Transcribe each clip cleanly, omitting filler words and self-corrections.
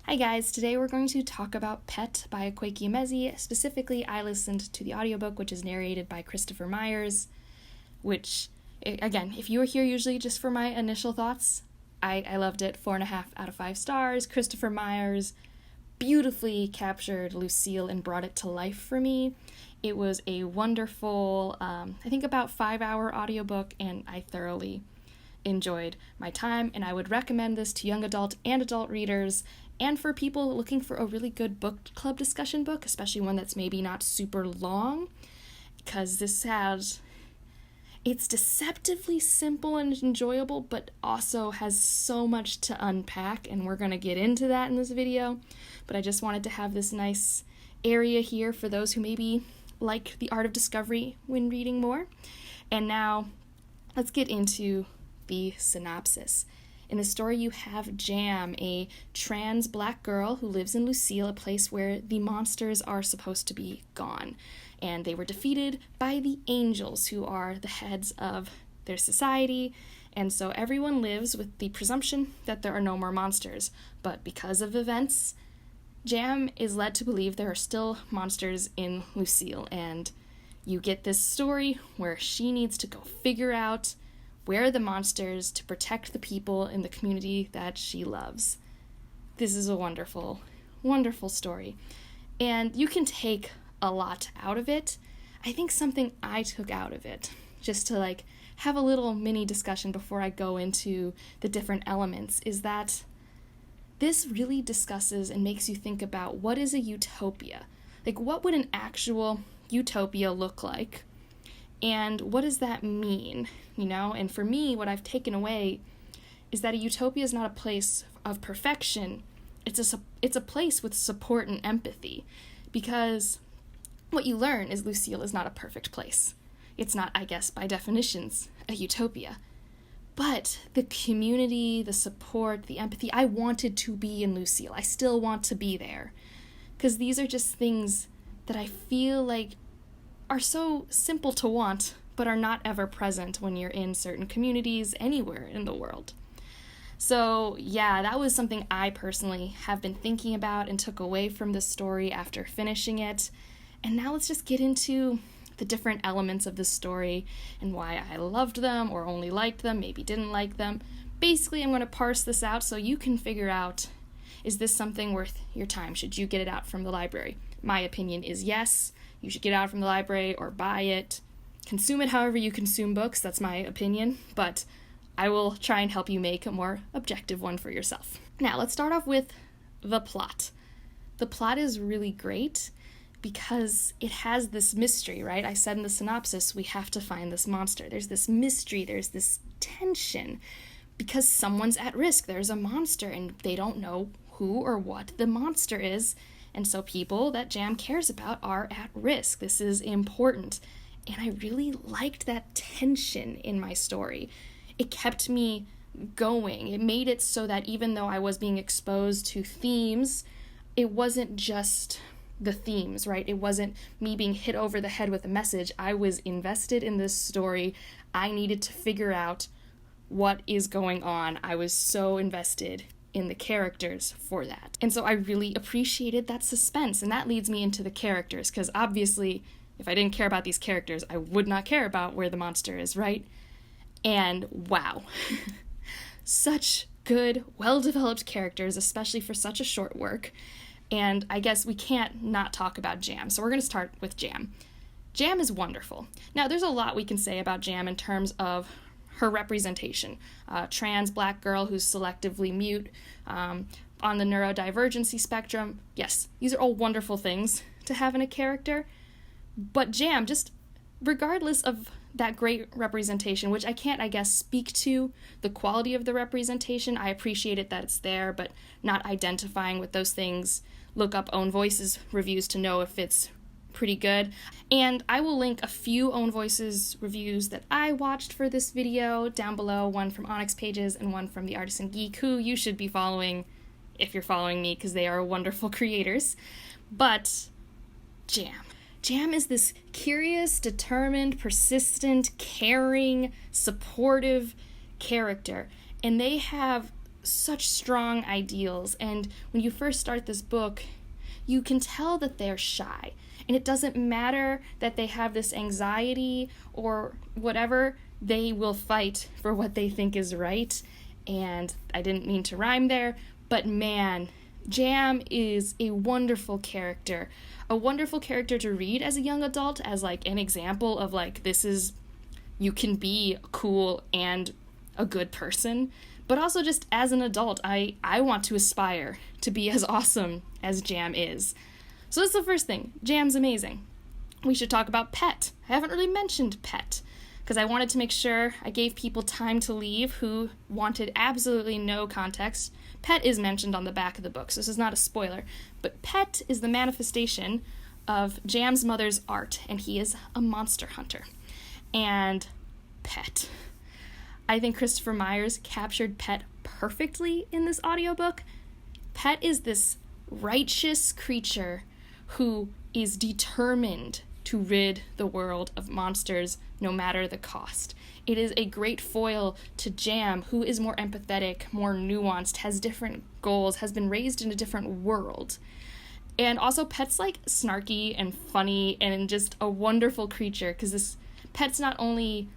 Hi guys, today we're going to talk about Pet by Akwaeke Emezi. Specifically, I listened to the audiobook, which is narrated by Christopher Myers, which, again, if you were here usually just for my initial thoughts, I loved it. 4.5 out of 5 stars. Christopher Myers beautifully captured Lucille and brought it to life for me. It was a wonderful, I think about 5-hour audiobook, and I thoroughly enjoyed my time, and I would recommend this to young adult and adult readers, and for people looking for a really good book club discussion book, especially one that's maybe not super long, because it's deceptively simple and enjoyable, but also has so much to unpack, and we're going to get into that in this video. But I just wanted to have this nice area here for those who maybe like the art of discovery when reading more. And now, let's get into the synopsis. In the story, you have Jam, a trans black girl who lives in Lucille, a place where the monsters are supposed to be gone. And they were defeated by the angels, who are the heads of their society. And so everyone lives with the presumption that there are no more monsters. But because of events, Jam is led to believe there are still monsters in Lucille. And you get this story where she needs to go figure out where are the monsters to protect the people in the community that she loves. This is a wonderful, wonderful story. And you can take a lot out of it. I think something I took out of it, just to have a little mini discussion before I go into the different elements, is that this really discusses and makes you think about what is a utopia. What would an actual utopia look like? And what does that mean, And for me, what I've taken away is that a utopia is not a place of perfection. It's a place with support and empathy. Because what you learn is Lucille is not a perfect place. It's not, I guess, by definitions, a utopia. But the community, the support, the empathy, I wanted to be in Lucille. I still want to be there. Because these are just things that I feel like are so simple to want, but are not ever present when you're in certain communities anywhere in the world. So yeah, that was something I personally have been thinking about and took away from this story after finishing it. And now let's just get into the different elements of the story and why I loved them or only liked them, maybe didn't like them. Basically, I'm going to parse this out so you can figure out, is this something worth your time? Should you get it out from the library? My opinion is yes. You should get it out from the library or buy it. Consume it however you consume books, that's my opinion, but I will try and help you make a more objective one for yourself. Now, let's start off with the plot. The plot is really great because it has this mystery, right? I said in the synopsis, we have to find this monster. There's this mystery, there's this tension, because someone's at risk. There's a monster, and they don't know who or what the monster is. And so people that Jam cares about are at risk. This is important. And I really liked that tension in my story. It kept me going. It made it so that even though I was being exposed to themes, it wasn't just the themes, right? It wasn't me being hit over the head with a message. I was invested in this story. I needed to figure out what is going on. I was so invested in the characters for that. And so I really appreciated that suspense, and that leads me into the characters, because obviously if I didn't care about these characters, I would not care about where the monster is, right? And wow. Such good, well-developed characters, especially for such a short work. And I guess we can't not talk about Jam, so we're going to start with Jam. Jam is wonderful. Now, there's a lot we can say about Jam in terms of her representation. Trans black girl who's selectively mute, on the neurodivergency spectrum. Yes, these are all wonderful things to have in a character. But Jam, just regardless of that great representation, which I can't, I guess, speak to the quality of the representation. I appreciate it that it's there, but not identifying with those things. Look up Own Voices reviews to know if it's pretty good. And I will link a few Own Voices reviews that I watched for this video down below, one from Onyx Pages and one from The Artisan Geek, who you should be following if you're following me, because they are wonderful creators. But Jam is this curious, determined, persistent, caring, supportive character, and they have such strong ideals, and when you first start this book, you can tell that they're shy. And it doesn't matter that they have this anxiety or whatever, they will fight for what they think is right. And I didn't mean to rhyme there, but man, Jam is a wonderful character to read as a young adult, as like an example of like, this is, you can be cool and a good person, but also just as an adult, I want to aspire to be as awesome as Jam is. So that's the first thing. Jam's amazing. We should talk about Pet. I haven't really mentioned Pet, because I wanted to make sure I gave people time to leave who wanted absolutely no context. Pet is mentioned on the back of the book, so this is not a spoiler. But Pet is the manifestation of Jam's mother's art, and he is a monster hunter. And Pet. I think Christopher Myers captured Pet perfectly in this audiobook. Pet is this righteous creature who is determined to rid the world of monsters no matter the cost. It is a great foil to Jam, who is more empathetic, more nuanced, has different goals, has been raised in a different world. And also Pet's like snarky and funny and just a wonderful creature, because this Pet's not only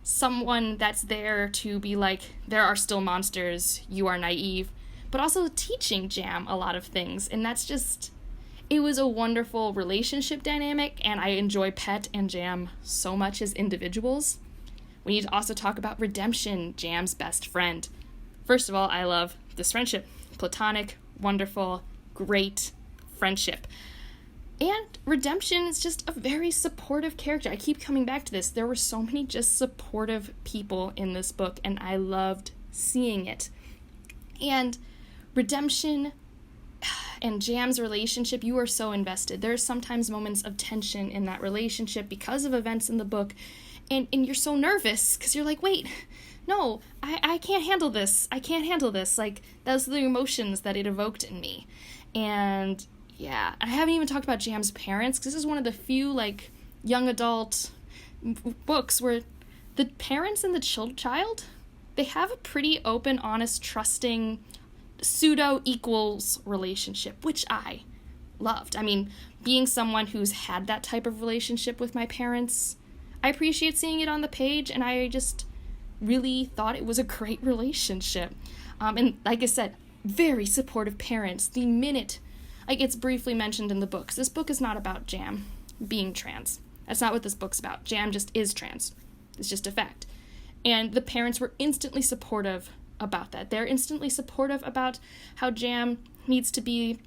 someone that's there to be like, there are still monsters, you are naive, but also teaching Jam a lot of things. And that's just, it was a wonderful relationship dynamic, and I enjoy Pet and Jam so much as individuals. We need to also talk about redemption, Jam's best friend. First of all, I love this friendship. Platonic, wonderful, great friendship. And redemption is just a very supportive character. I keep coming back to this. There were so many just supportive people in this book, and I loved seeing it. And redemption and Jam's relationship, you are so invested. There are sometimes moments of tension in that relationship because of events in the book, and you're so nervous because you're like, wait, no, I can't handle this. I can't handle this. Like, those are the emotions that it evoked in me. And yeah, I haven't even talked about Jam's parents, because this is one of the few, like, young adult books where the parents and the child, they have a pretty open, honest, trusting, pseudo-equals relationship, which I loved. I mean, being someone who's had that type of relationship with my parents, I appreciate seeing it on the page, and I just really thought it was a great relationship. And like I said, very supportive parents. The minute, like it's briefly mentioned in the books, this book is not about Jam being trans. That's not what this book's about. Jam just is trans. It's just a fact. And the parents were instantly supportive about that. They're instantly supportive about how Jam needs to be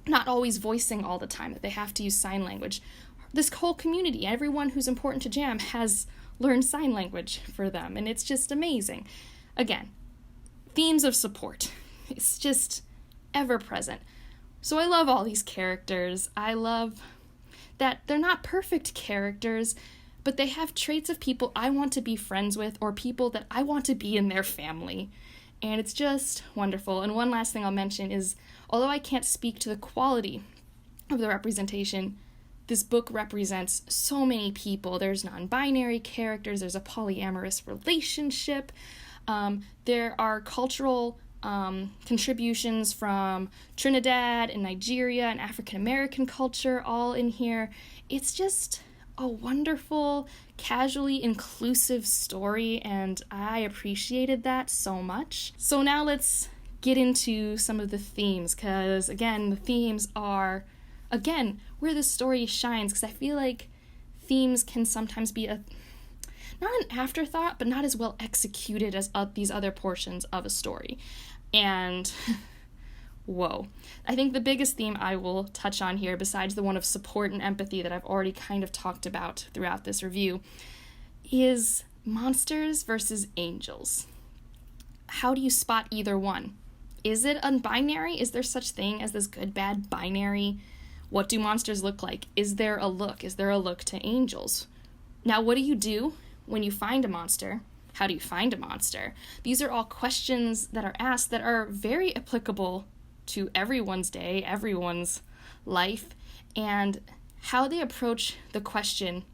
not always voicing all the time, that they have to use sign language. This whole community, everyone who's important to Jam has learned sign language for them, and it's just amazing. Again, themes of support. It's just ever present. So I love all these characters. I love that they're not perfect characters, but they have traits of people I want to be friends with, or people that I want to be in their family. And it's just wonderful. And one last thing I'll mention is, although I can't speak to the quality of the representation, this book represents so many people. There's non-binary characters, there's a polyamorous relationship, there are cultural contributions from Trinidad and Nigeria and African American culture all in here. It's just a wonderful, casually inclusive story, and I appreciated that so much. So now let's get into some of the themes, because again, the themes are, again, where the story shines, because I feel like themes can sometimes be not an afterthought, but not as well executed as these other portions of a story. And whoa. I think the biggest theme I will touch on here, besides the one of support and empathy that I've already kind of talked about throughout this review, is monsters versus angels. How do you spot either one? Is it unbinary? Is there such thing as this good-bad binary? What do monsters look like? Is there a look? Is there a look to angels? Now, what do you do when you find a monster? How do you find a monster? These are all questions that are asked that are very applicable to everyone's day, everyone's life, and how they approach the question,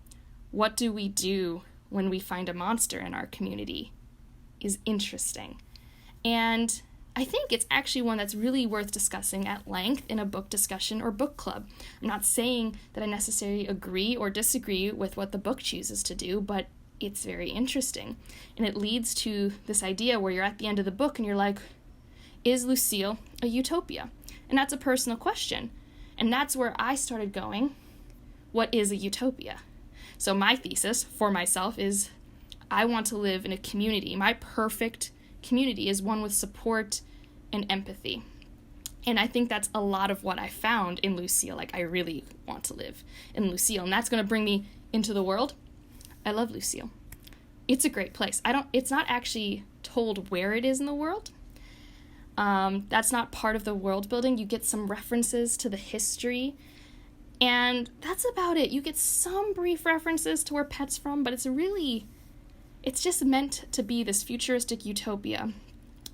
what do we do when we find a monster in our community, is interesting. And I think it's actually one that's really worth discussing at length in a book discussion or book club. I'm not saying that I necessarily agree or disagree with what the book chooses to do, but it's very interesting. And it leads to this idea where you're at the end of the book and you're like, is Lucille a utopia? And that's a personal question. And that's where I started going, what is a utopia? So my thesis for myself is I want to live in a community. My perfect community is one with support and empathy. And I think that's a lot of what I found in Lucille. Like, I really want to live in Lucille. And that's going to bring me into the world. I love Lucille. It's a great place. It's not actually told where it is in the world. That's not part of the world building. You get some references to the history, and that's about it. You get some brief references to where Pet's from, but it's just meant to be this futuristic utopia.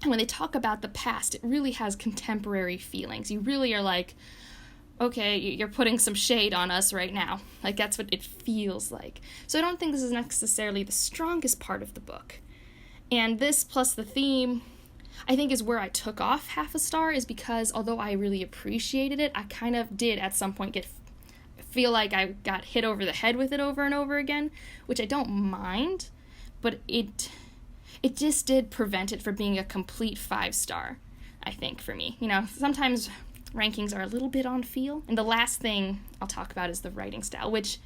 And when they talk about the past, it really has contemporary feelings. You really are like, okay, you're putting some shade on us right now. Like, that's what it feels like. So I don't think this is necessarily the strongest part of the book. And this plus the theme, I think, is where I took off half a star, is because although I really appreciated it, I kind of did at some point feel like I got hit over the head with it over and over again, which I don't mind, but it just did prevent it from being a complete 5-star, I think, for me. You know, sometimes rankings are a little bit on feel. And the last thing I'll talk about is the writing style, which,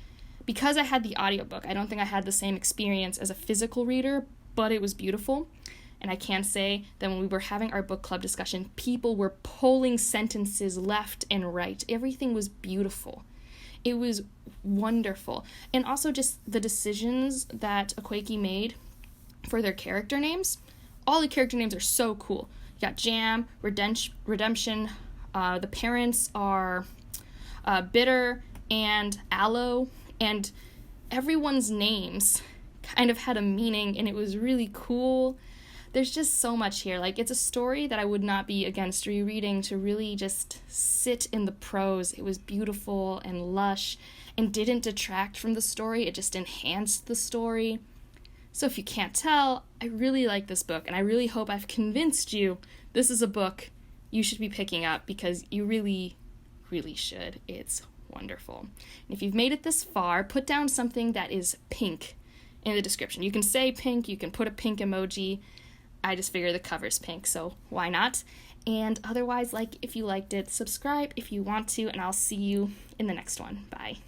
because I had the audiobook, I don't think I had the same experience as a physical reader, but it was beautiful. And I can say that when we were having our book club discussion, people were pulling sentences left and right. Everything was beautiful. It was wonderful. And also just the decisions that Akwaeke made for their character names. All the character names are so cool. You got Jam, Redemption, the parents are Bitter and Aloe, and everyone's names kind of had a meaning, and it was really cool. There's just so much here. Like, it's a story that I would not be against rereading to really just sit in the prose. It was beautiful and lush and didn't detract from the story. It just enhanced the story. So if you can't tell, I really like this book, and I really hope I've convinced you this is a book you should be picking up, because you really, really should. It's wonderful. And if you've made it this far, put down something that is pink in the description. You can say pink, you can put a pink emoji. I just figure the cover's pink, so why not? And otherwise, if you liked it, subscribe if you want to, and I'll see you in the next one. Bye.